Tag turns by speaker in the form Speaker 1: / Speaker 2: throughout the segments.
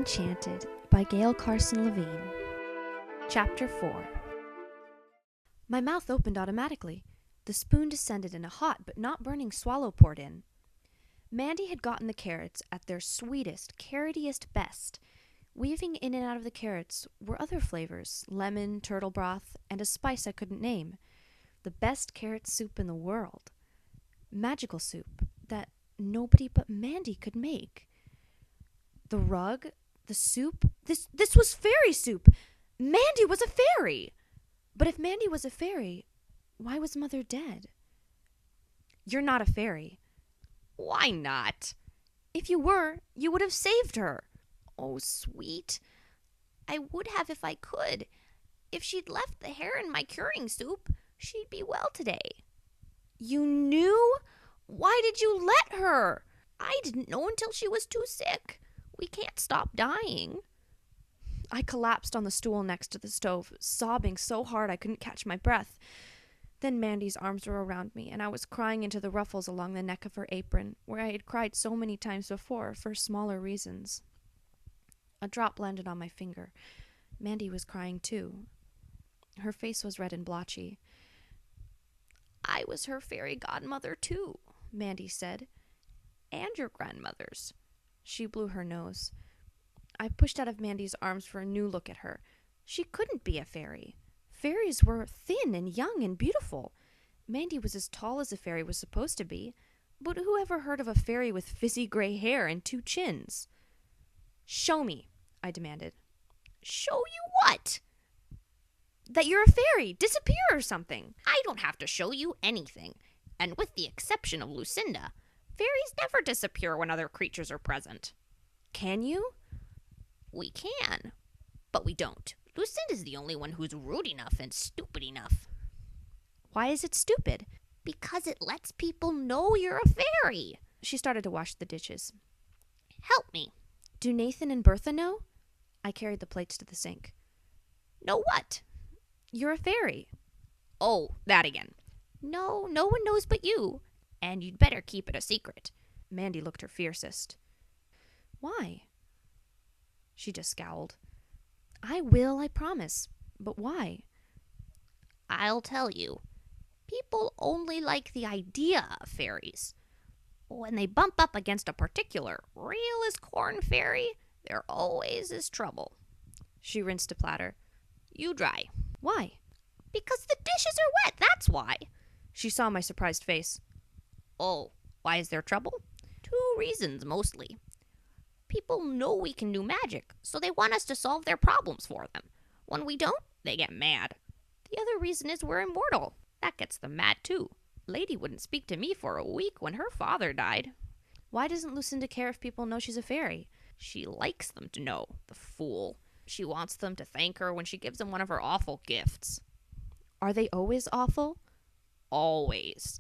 Speaker 1: Enchanted by Gail Carson Levine. Chapter 4. My mouth opened automatically. The spoon descended and a hot but not burning swallow poured in. Mandy had gotten the carrots at their sweetest, carrotiest best. Weaving in and out of the carrots were other flavors, lemon, turtle broth, and a spice I couldn't name. The best carrot soup in the world. Magical soup that nobody but Mandy could make. The rug, the soup, this was fairy soup. Mandy was a fairy. But if Mandy was a fairy, why was Mother dead? You're not a fairy.
Speaker 2: Why not?
Speaker 1: If you were, you would have saved her.
Speaker 2: Oh, sweet. I would have if I could. If she'd left the hair in my curing soup, she'd be well today.
Speaker 1: You knew? Why did you let her?
Speaker 2: I didn't know until she was too sick. We can't stop dying.
Speaker 1: I collapsed on the stool next to the stove, sobbing so hard I couldn't catch my breath. Then Mandy's arms were around me, and I was crying into the ruffles along the neck of her apron, where I had cried so many times before for smaller reasons. A drop landed on my finger. Mandy was crying too. Her face was red and blotchy.
Speaker 2: I was her fairy godmother too, Mandy said. And your grandmother's.
Speaker 1: She blew her nose. I pushed out of Mandy's arms for a new look at her. She couldn't be a fairy. Fairies were thin and young and beautiful. Mandy was as tall as a fairy was supposed to be. But who ever heard of a fairy with fizzy gray hair and 2 chins? Show me, I demanded.
Speaker 2: Show you what?
Speaker 1: That you're a fairy. Disappear or something.
Speaker 2: I don't have to show you anything. And with the exception of Lucinda, fairies never disappear when other creatures are present.
Speaker 1: Can you?
Speaker 2: We can, but we don't. Lucinda's the only one who's rude enough and stupid enough.
Speaker 1: Why is it stupid?
Speaker 2: Because it lets people know you're a fairy.
Speaker 1: She started to wash the dishes.
Speaker 2: Help me.
Speaker 1: Do Nathan and Bertha know? I carried the plates to the sink.
Speaker 2: Know what?
Speaker 1: You're a fairy.
Speaker 2: Oh, that again. No one knows but you. And you'd better keep it a secret.
Speaker 1: Mandy looked her fiercest. Why? She just scowled. I will, I promise. But why?
Speaker 2: I'll tell you. People only like the idea of fairies. When they bump up against a particular real as corn fairy, there always is trouble.
Speaker 1: She rinsed a platter.
Speaker 2: You dry.
Speaker 1: Why?
Speaker 2: Because the dishes are wet, that's why.
Speaker 1: She saw my surprised face.
Speaker 2: Oh, why is there trouble? 2 reasons, mostly. People know we can do magic, so they want us to solve their problems for them. When we don't, they get mad. The other reason is we're immortal. That gets them mad, too. Lady wouldn't speak to me for a week when her father died.
Speaker 1: Why doesn't Lucinda care if people know she's a fairy?
Speaker 2: She likes them to know, the fool. She wants them to thank her when she gives them one of her awful gifts.
Speaker 1: Are they always awful?
Speaker 2: Always.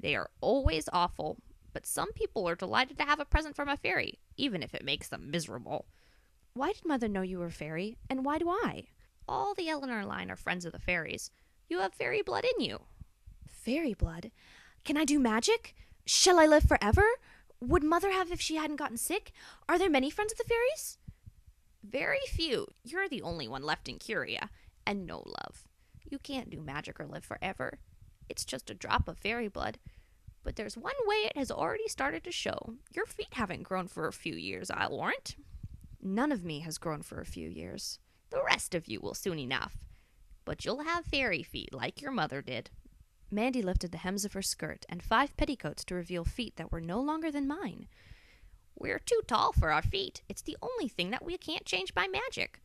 Speaker 2: They are always awful, but some people are delighted to have a present from a fairy, even if it makes them miserable.
Speaker 1: Why did Mother know you were a fairy, and why do I?
Speaker 2: All the Eleanor line are friends of the fairies. You have fairy blood in you.
Speaker 1: Fairy blood? Can I do magic? Shall I live forever? Would Mother have if she hadn't gotten sick? Are there many friends of the fairies?
Speaker 2: Very few. You're the only one left in Curia, and no love. You can't do magic or live forever. It's just a drop of fairy blood. But there's one way it has already started to show. Your feet haven't grown for a few years, I'll warrant.
Speaker 1: None of me has grown for a few years.
Speaker 2: The rest of you will soon enough. But you'll have fairy feet like your mother did.
Speaker 1: Mandy lifted the hems of her skirt and 5 petticoats to reveal feet that were no longer than mine.
Speaker 2: We're too tall for our feet. It's the only thing that we can't change by magic.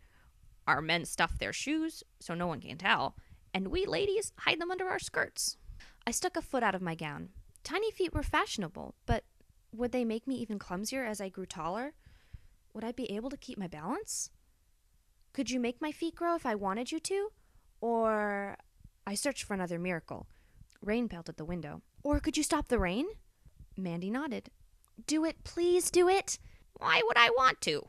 Speaker 2: Our men stuff their shoes, so no one can tell, and we ladies hide them under our skirts.
Speaker 1: I stuck a foot out of my gown. Tiny feet were fashionable, but would they make me even clumsier as I grew taller? Would I be able to keep my balance? Could you make my feet grow if I wanted you to? Or... I searched for another miracle. Rain pelted the window. Or could you stop the rain? Mandy nodded. Do it, please do it.
Speaker 2: Why would I want to?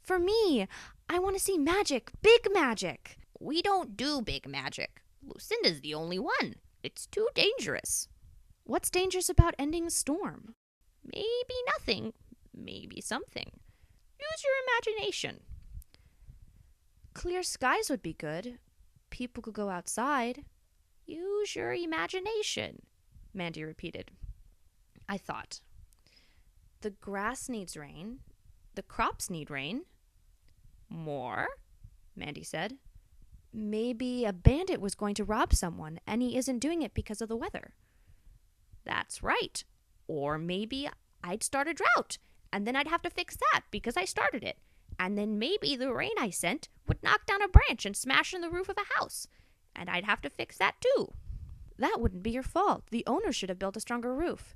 Speaker 1: For me. I want to see magic, big magic.
Speaker 2: We don't do big magic. Lucinda's the only one. It's too dangerous.
Speaker 1: What's dangerous about ending a storm?
Speaker 2: Maybe nothing. Maybe something. Use your imagination.
Speaker 1: Clear skies would be good. People could go outside.
Speaker 2: Use your imagination,
Speaker 1: Mandy repeated. I thought. The grass needs rain. The crops need rain.
Speaker 2: More,
Speaker 1: Mandy said. Maybe a bandit was going to rob someone, and he isn't doing it because of the weather.
Speaker 2: That's right. Or maybe I'd start a drought, and then I'd have to fix that because I started it. And then maybe the rain I sent would knock down a branch and smash in the roof of a house, and I'd have to fix that too.
Speaker 1: That wouldn't be your fault. The owner should have built a stronger roof.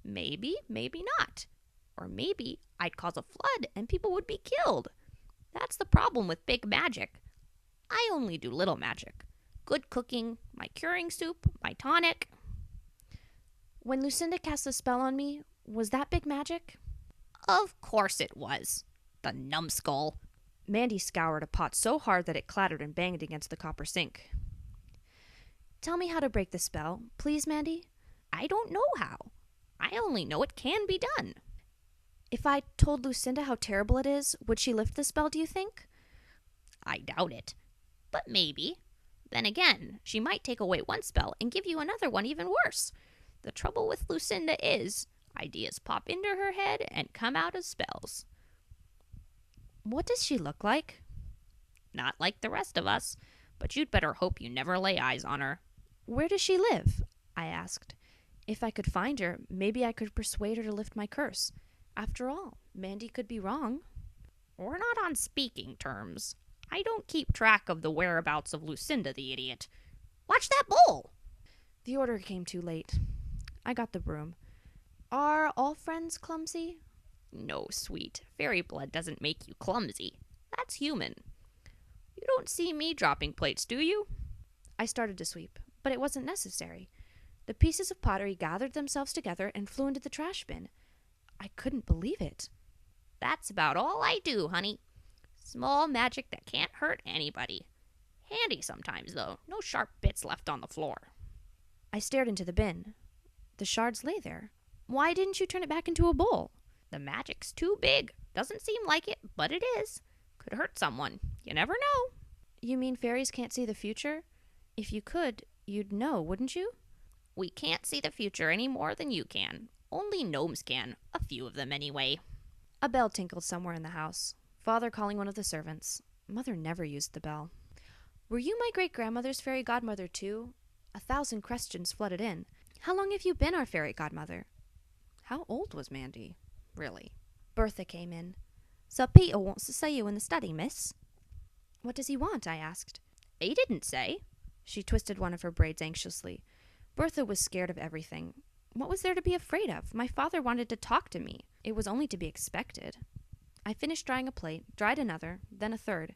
Speaker 2: Maybe, maybe not. Or maybe I'd cause a flood and people would be killed. That's the problem with big magic. I only do little magic. Good cooking, my curing soup, my tonic.
Speaker 1: When Lucinda cast a spell on me, was that big magic?
Speaker 2: Of course it was. The numbskull.
Speaker 1: Mandy scoured a pot so hard that it clattered and banged against the copper sink. Tell me how to break the spell, please, Mandy.
Speaker 2: I don't know how. I only know it can be done.
Speaker 1: If I told Lucinda how terrible it is, would she lift the spell, do you think?
Speaker 2: I doubt it. But maybe. Then again, she might take away one spell and give you another one even worse. The trouble with Lucinda is, ideas pop into her head and come out as spells.
Speaker 1: What does she look like?
Speaker 2: Not like the rest of us, but you'd better hope you never lay eyes on her.
Speaker 1: Where does she live? I asked. If I could find her, maybe I could persuade her to lift my curse. After all, Mandy could be wrong.
Speaker 2: We're not on speaking terms. I don't keep track of the whereabouts of Lucinda the idiot. Watch that bowl!
Speaker 1: The order came too late. I got the broom. Are all friends clumsy?
Speaker 2: No, sweet. Fairy blood doesn't make you clumsy. That's human. You don't see me dropping plates, do you?
Speaker 1: I started to sweep, but it wasn't necessary. The pieces of pottery gathered themselves together and flew into the trash bin. I couldn't believe it.
Speaker 2: That's about all I do, honey. Small magic that can't hurt anybody. Handy sometimes, though. No sharp bits left on the floor.
Speaker 1: I stared into the bin. The shards lay there. Why didn't you turn it back into a bowl?
Speaker 2: The magic's too big. Doesn't seem like it, but it is. Could hurt someone. You never know.
Speaker 1: You mean fairies can't see the future? If you could, you'd know, wouldn't you?
Speaker 2: We can't see the future any more than you can. Only gnomes can. A few of them, anyway.
Speaker 1: A bell tinkled somewhere in the house. Father calling one of the servants. Mother never used the bell. Were you my great-grandmother's fairy godmother, too? 1,000 questions flooded in. How long have you been our fairy godmother? How old was Mandy, really? Bertha came in. Sir Peter wants to see you in the study, miss. What does he want? I asked.
Speaker 2: He didn't say.
Speaker 1: She twisted one of her braids anxiously. Bertha was scared of everything. What was there to be afraid of? My father wanted to talk to me. It was only to be expected. I finished drying a plate, dried another, then a third.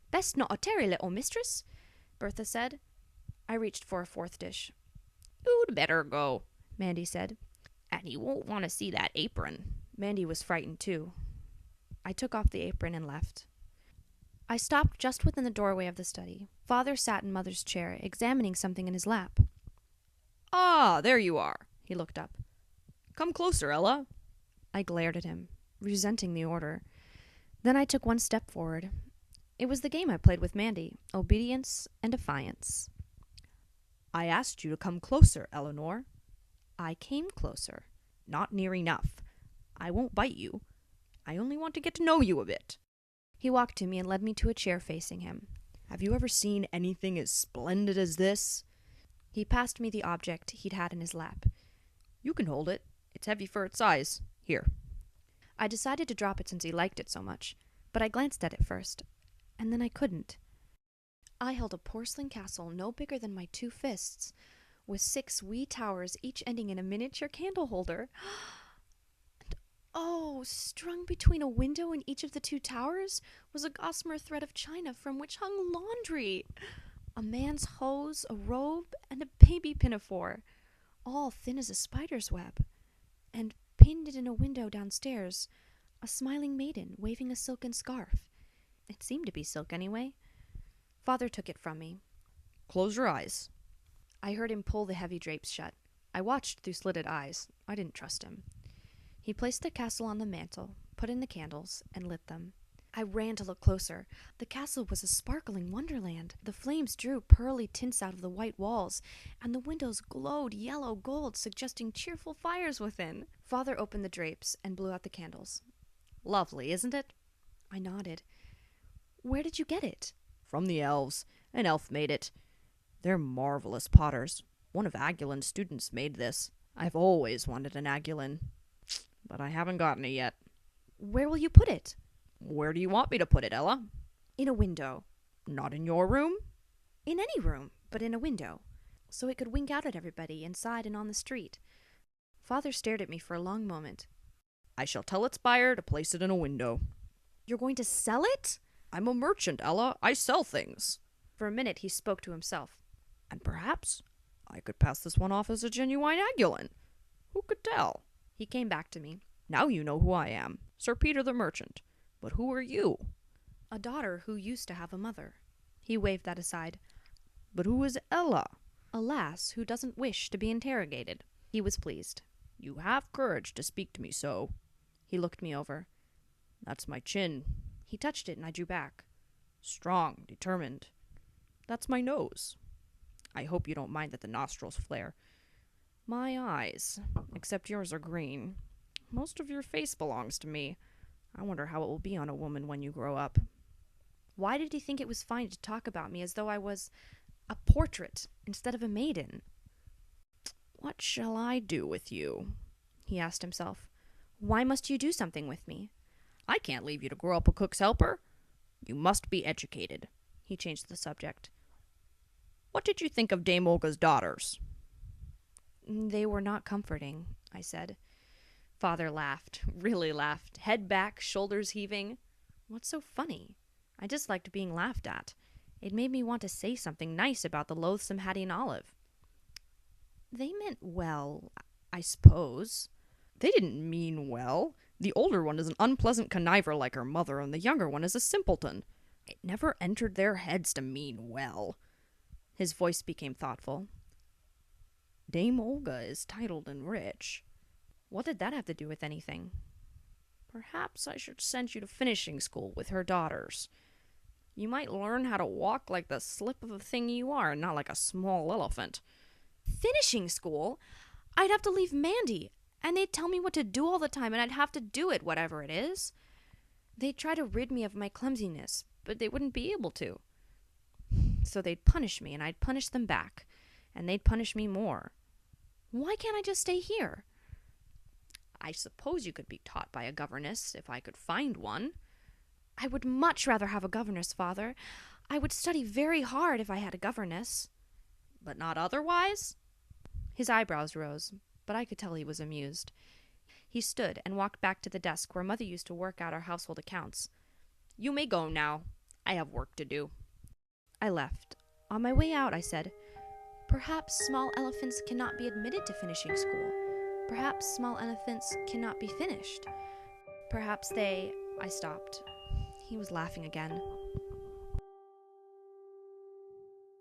Speaker 1: Best not a tarry, little mistress, Bertha said. I reached for a fourth dish.
Speaker 2: You'd better go,
Speaker 1: Mandy said.
Speaker 2: And he won't want to see that apron.
Speaker 1: Mandy was frightened, too. I took off the apron and left. I stopped just within the doorway of the study. Father sat in Mother's chair, examining something in his lap.
Speaker 3: Ah, there you are. He looked up. Come closer, Ella.
Speaker 1: I glared at him, resenting the order. Then I took one step forward. It was the game I played with Mandy, obedience and defiance.
Speaker 3: I asked you to come closer, Eleanor.
Speaker 1: I came closer.
Speaker 3: Not near enough. I won't bite you. I only want to get to know you a bit.
Speaker 1: He walked to me and led me to a chair facing him.
Speaker 3: Have you ever seen anything as splendid as this?
Speaker 1: He passed me the object he'd had in his lap.
Speaker 3: You can hold it. It's heavy for its size. Here.
Speaker 1: I decided to drop it since he liked it so much, but I glanced at it first, and then I couldn't. I held a porcelain castle no bigger than my 2 fists, with 6 wee towers, each ending in a miniature candle holder. And oh, strung between a window and each of the 2 towers was a gossamer thread of china from which hung laundry. A man's hose, a robe, and a baby pinafore, all thin as a spider's web. And pinned in a window downstairs, a smiling maiden waving a silken scarf. It seemed to be silk anyway. Father took it from me.
Speaker 3: Close your eyes.
Speaker 1: I heard him pull the heavy drapes shut. I watched through slitted eyes. I didn't trust him. He placed the castle on the mantel, put in the candles, and lit them. I ran to look closer. The castle was a sparkling wonderland. The flames drew pearly tints out of the white walls, and the windows glowed yellow gold, suggesting cheerful fires within. Father opened the drapes and blew out the candles.
Speaker 3: Lovely, isn't it?
Speaker 1: I nodded. Where did you get it?
Speaker 3: From the elves. An elf made it. They're marvelous potters. One of Aguilin's students made this. I've always wanted an Agulin, but I haven't gotten it yet.
Speaker 1: Where will you put it?
Speaker 3: Where do you want me to put it, Ella?
Speaker 1: In a window.
Speaker 3: Not in your room?
Speaker 1: In any room, but in a window, so it could wink out at everybody inside and on the street. Father stared at me for a long moment.
Speaker 3: I shall tell its buyer to place it in a window.
Speaker 1: You're going to sell it?
Speaker 3: I'm a merchant, Ella. I sell things.
Speaker 1: For a minute he spoke to himself.
Speaker 3: And perhaps I could pass this one off as a genuine Agulin. Who could tell?
Speaker 1: He came back to me.
Speaker 3: Now you know who I am. Sir Peter the merchant. But who are you?
Speaker 1: A daughter who used to have a mother. He waved that aside.
Speaker 3: But who is Ella?
Speaker 1: A lass who doesn't wish to be interrogated. He was pleased.
Speaker 3: You have courage to speak to me so.
Speaker 1: He looked me over.
Speaker 3: That's my chin.
Speaker 1: He touched it and I drew back.
Speaker 3: Strong, determined. That's my nose. I hope you don't mind that the nostrils flare. My eyes, except yours are green. Most of your face belongs to me. I wonder how it will be on a woman when you grow up.
Speaker 1: Why did he think it was fine to talk about me as though I was a portrait instead of a maiden?
Speaker 3: What shall I do with you?
Speaker 1: He asked himself. Why must you do something with me?
Speaker 3: I can't leave you to grow up a cook's helper. You must be educated.
Speaker 1: He changed the subject.
Speaker 3: What did you think of Dame Olga's daughters?
Speaker 1: They were not comforting, I said. Father laughed, really laughed, head back, shoulders heaving. What's so funny? I just liked being laughed at. It made me want to say something nice about the loathsome Hattie and Olive. They meant well, I suppose.
Speaker 3: They didn't mean well. The older one is an unpleasant conniver like her mother, and the younger one is a simpleton. It never entered their heads to mean well.
Speaker 1: His voice became thoughtful.
Speaker 3: Dame Olga is titled and rich.
Speaker 1: What did that have to do with anything?
Speaker 3: Perhaps I should send you to finishing school with her daughters. You might learn how to walk like the slip of a thing you are, and not like a small elephant.
Speaker 1: Finishing school? I'd have to leave Mandy, and they'd tell me what to do all the time, and I'd have to do it, whatever it is. They'd try to rid me of my clumsiness, but they wouldn't be able to. So they'd punish me, and I'd punish them back, and they'd punish me more. Why can't I just stay here?
Speaker 3: I suppose you could be taught by a governess, if I could find one.
Speaker 1: I would much rather have a governess, Father. I would study very hard if I had a governess.
Speaker 3: But not otherwise?
Speaker 1: His eyebrows rose, but I could tell he was amused. He stood and walked back to the desk where Mother used to work out our household accounts.
Speaker 3: You may go now. I have work to do.
Speaker 1: I left. On my way out, I said, perhaps small elephants cannot be admitted to finishing school. Perhaps small elephants cannot be finished. Perhaps they... I stopped. He was laughing again.